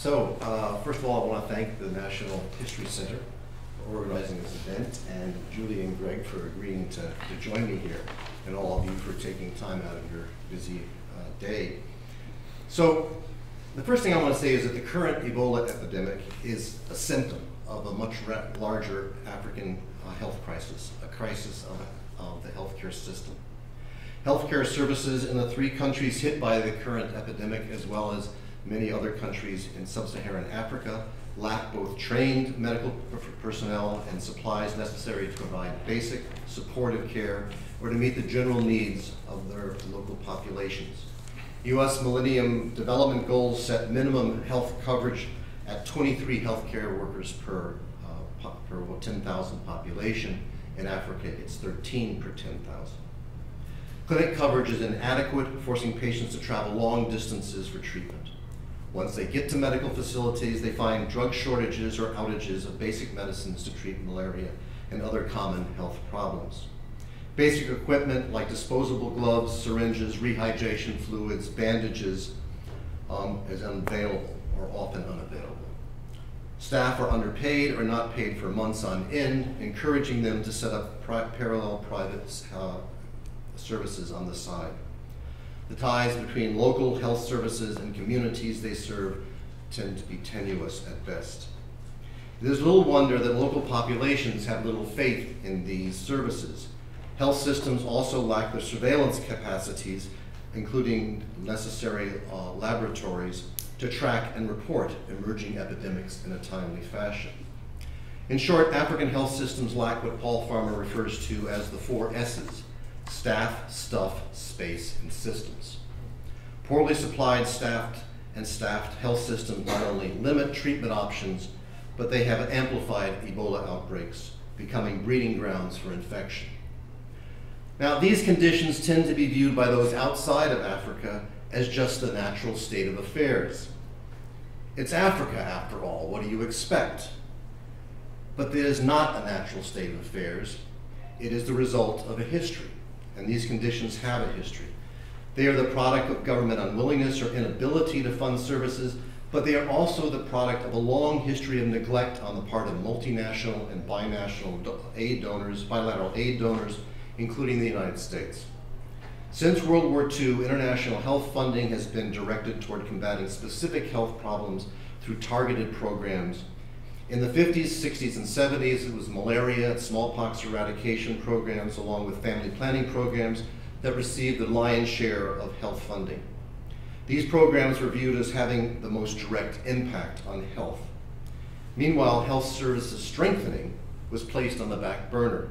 First of all, I want to thank the National History Center for organizing this event, and Julie and Greg for agreeing to join me here, and all of you for taking time out of your busy day. So, the first thing I want to say is that the current Ebola epidemic is a symptom of a much larger African health crisis, a crisis of the healthcare system. Healthcare services in the 3 countries hit by the current epidemic, as well as many other countries in sub-Saharan Africa, lack both trained medical personnel and supplies necessary to provide basic supportive care or to meet the general needs of their local populations. U.S. Millennium Development Goals set minimum health coverage at 23 healthcare workers per 10,000 population. In Africa, it's 13 per 10,000. Clinic coverage is inadequate, forcing patients to travel long distances for treatment. Once they get to medical facilities, they find drug shortages or outages of basic medicines to treat malaria and other common health problems. Basic equipment like disposable gloves, syringes, rehydration fluids, bandages is unavailable or often unavailable. Staff are underpaid or not paid for months on end, encouraging them to set up parallel private services on the side. The ties between local health services and communities they serve tend to be tenuous at best. It is little wonder that local populations have little faith in these services. Health systems also lack the surveillance capacities, including necessary laboratories, to track and report emerging epidemics in a timely fashion. In short, African health systems lack what Paul Farmer refers to as the 4 S's: staff, stuff, space, and systems. Poorly supplied staffed health systems not only limit treatment options, but they have amplified Ebola outbreaks, becoming breeding grounds for infection. Now, these conditions tend to be viewed by those outside of Africa as just the natural state of affairs. It's Africa, after all. What do you expect? But it is not a natural state of affairs. It is the result of a history, and these conditions have a history. They are the product of government unwillingness or inability to fund services, but they are also the product of a long history of neglect on the part of multinational and bilateral aid donors, including the United States. Since World War II, international health funding has been directed toward combating specific health problems through targeted programs. In the 50s, 60s, and 70s, it was malaria and smallpox eradication programs, along with family planning programs, that received the lion's share of health funding. These programs were viewed as having the most direct impact on health. Meanwhile, health services strengthening was placed on the back burner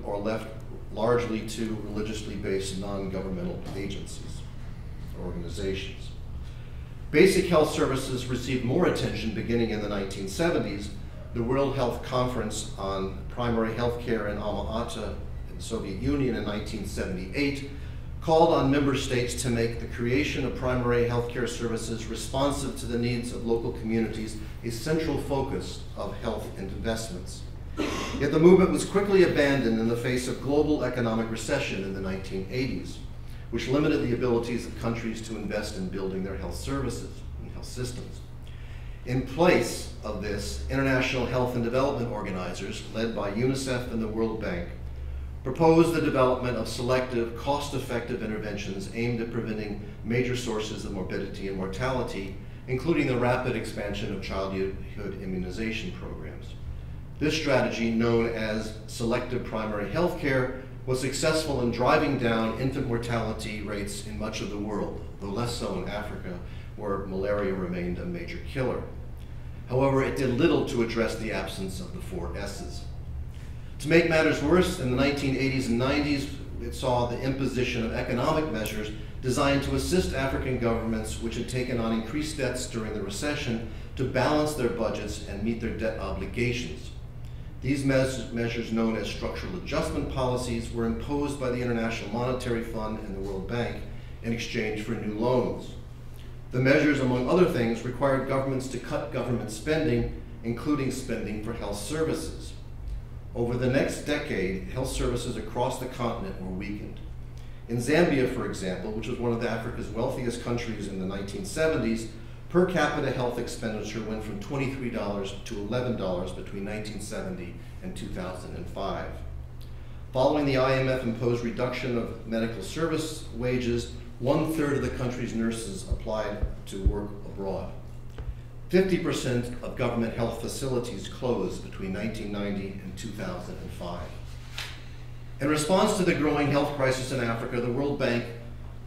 or left largely to religiously based non-governmental agencies or organizations. Basic health services received more attention beginning in the 1970s. The World Health Conference on Primary Health Care in Alma-Ata in the Soviet Union in 1978 called on member states to make the creation of primary health care services responsive to the needs of local communities a central focus of health and investments. Yet the movement was quickly abandoned in the face of global economic recession in the 1980s, which limited the abilities of countries to invest in building their health services and health systems. In place of this, international health and development organizers, led by UNICEF and the World Bank, proposed the development of selective, cost-effective interventions aimed at preventing major sources of morbidity and mortality, including the rapid expansion of childhood immunization programs. This strategy, known as selective primary health care, was successful in driving down infant mortality rates in much of the world, though less so in Africa, where malaria remained a major killer. However, it did little to address the absence of the 4 S's. To make matters worse, in the 1980s and 90s, it saw the imposition of economic measures designed to assist African governments which had taken on increased debts during the recession to balance their budgets and meet their debt obligations. These measures, known as structural adjustment policies, were imposed by the International Monetary Fund and the World Bank in exchange for new loans. The measures, among other things, required governments to cut government spending, including spending for health services. Over the next decade, health services across the continent were weakened. In Zambia, for example, which was one of Africa's wealthiest countries in the 1970s, per capita health expenditure went from $23 to $11 between 1970 and 2005. Following the IMF-imposed reduction of medical service wages, 1/3 of the country's nurses applied to work abroad. 50% of government health facilities closed between 1990 and 2005. In response to the growing health crisis in Africa, the World Bank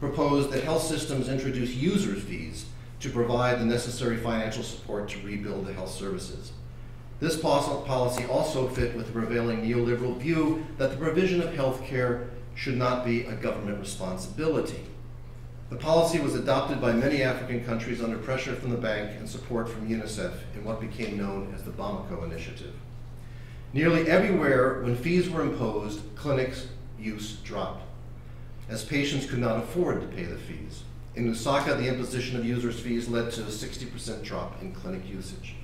proposed that health systems introduce user fees to provide the necessary financial support to rebuild the health services. This policy also fit with the prevailing neoliberal view that the provision of health care should not be a government responsibility. The policy was adopted by many African countries under pressure from the bank and support from UNICEF in what became known as the Bamako Initiative. Nearly everywhere, when fees were imposed, clinics use dropped, as patients could not afford to pay the fees. In Lusaka, the imposition of users' fees led to a 60% drop in clinic usage.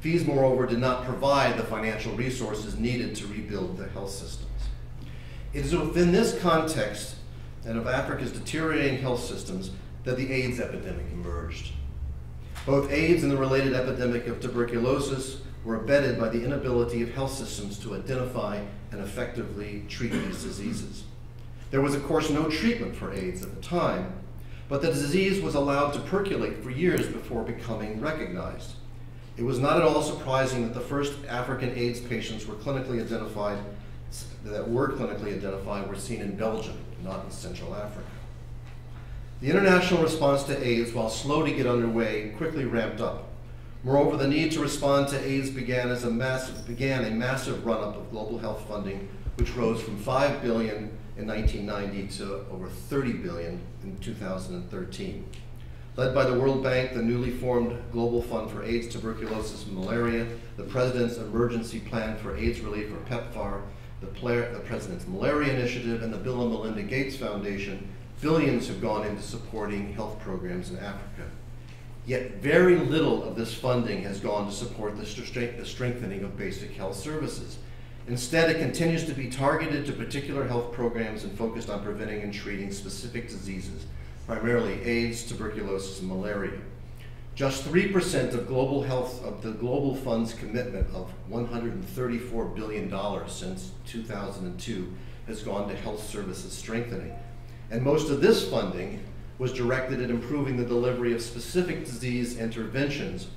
Fees, moreover, did not provide the financial resources needed to rebuild the health systems. It is within this context and of Africa's deteriorating health systems that the AIDS epidemic emerged. Both AIDS and the related epidemic of tuberculosis were abetted by the inability of health systems to identify and effectively treat these diseases. There was, of course, no treatment for AIDS at the time, but the disease was allowed to percolate for years before becoming recognized. It was not at all surprising that the first African AIDS patients were clinically identified were seen in Belgium, not in Central Africa. The international response to AIDS, while slow to get underway, quickly ramped up. Moreover, the need to respond to AIDS began a massive run-up of global health funding, which rose from $5 billion in 1990 to over $30 billion in 2013. Led by the World Bank, the newly formed Global Fund for AIDS, Tuberculosis, and Malaria, the President's Emergency Plan for AIDS Relief, or PEPFAR, the President's Malaria Initiative, and the Bill and Melinda Gates Foundation, billions have gone into supporting health programs in Africa. Yet very little of this funding has gone to support the strengthening of basic health services. Instead, it continues to be targeted to particular health programs and focused on preventing and treating specific diseases, primarily AIDS, tuberculosis, and malaria. Just 3% of the Global Fund's commitment of $134 billion since 2002 has gone to health services strengthening. And most of this funding was directed at improving the delivery of specific disease interventions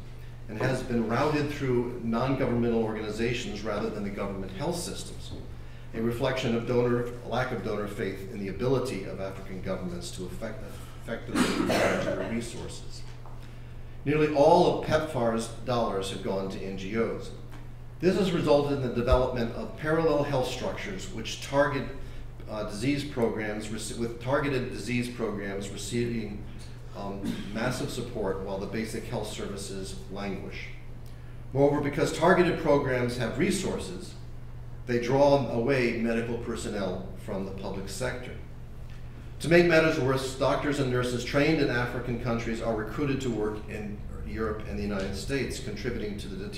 and has been routed through non-governmental organizations rather than the government health systems, a reflection of lack of donor faith in the ability of African governments to effectively manage their resources. Nearly all of PEPFAR's dollars have gone to NGOs. This has resulted in the development of parallel health structures which target disease programs receiving massive support while the basic health services languish. Moreover, because targeted programs have resources, they draw away medical personnel from the public sector. To make matters worse, doctors and nurses trained in African countries are recruited to work in Europe and the United States, contributing to the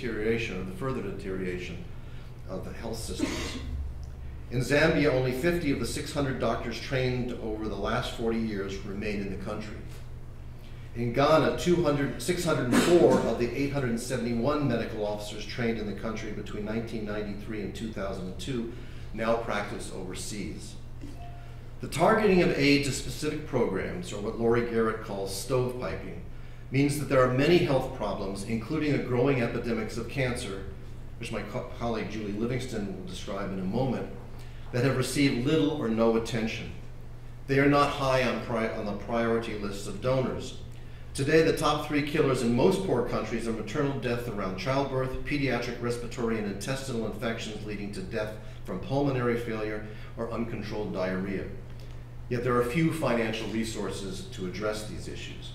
further deterioration of the health systems. In Zambia, only 50 of the 600 doctors trained over the last 40 years remain in the country. In Ghana, 604 of the 871 medical officers trained in the country between 1993 and 2002 now practice overseas. The targeting of aid to specific programs, or what Laurie Garrett calls stovepiping, means that there are many health problems, including a growing epidemics of cancer, which my colleague Julie Livingston will describe in a moment, that have received little or no attention. They are not high on the priority lists of donors. Today, the top 3 killers in most poor countries are maternal death around childbirth, pediatric respiratory and intestinal infections leading to death from pulmonary failure, or uncontrolled diarrhea. Yet there are few financial resources to address these issues.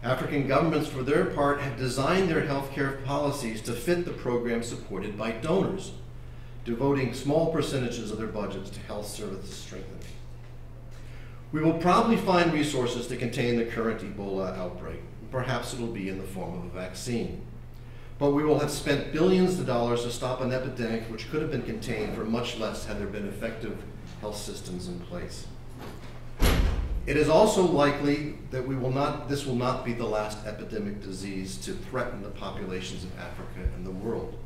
African governments, for their part, have designed their healthcare policies to fit the programs supported by donors, devoting small percentages of their budgets to health services strengthening. We will probably find resources to contain the current Ebola outbreak. Perhaps it will be in the form of a vaccine. But we will have spent billions of dollars to stop an epidemic which could have been contained for much less had there been effective health systems in place. It is also likely that this will not be the last epidemic disease to threaten the populations of Africa and the world.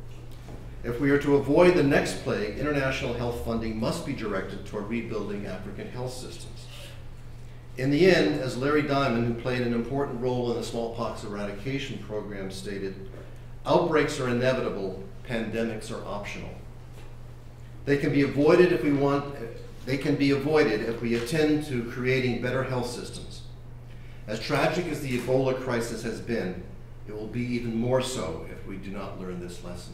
If we are to avoid the next plague, international health funding must be directed toward rebuilding African health systems. In the end, as Larry Diamond, who played an important role in the smallpox eradication program, stated, outbreaks are inevitable, pandemics are optional. They can be avoided if we attend to creating better health systems. As tragic as the Ebola crisis has been, it will be even more so if we do not learn this lesson.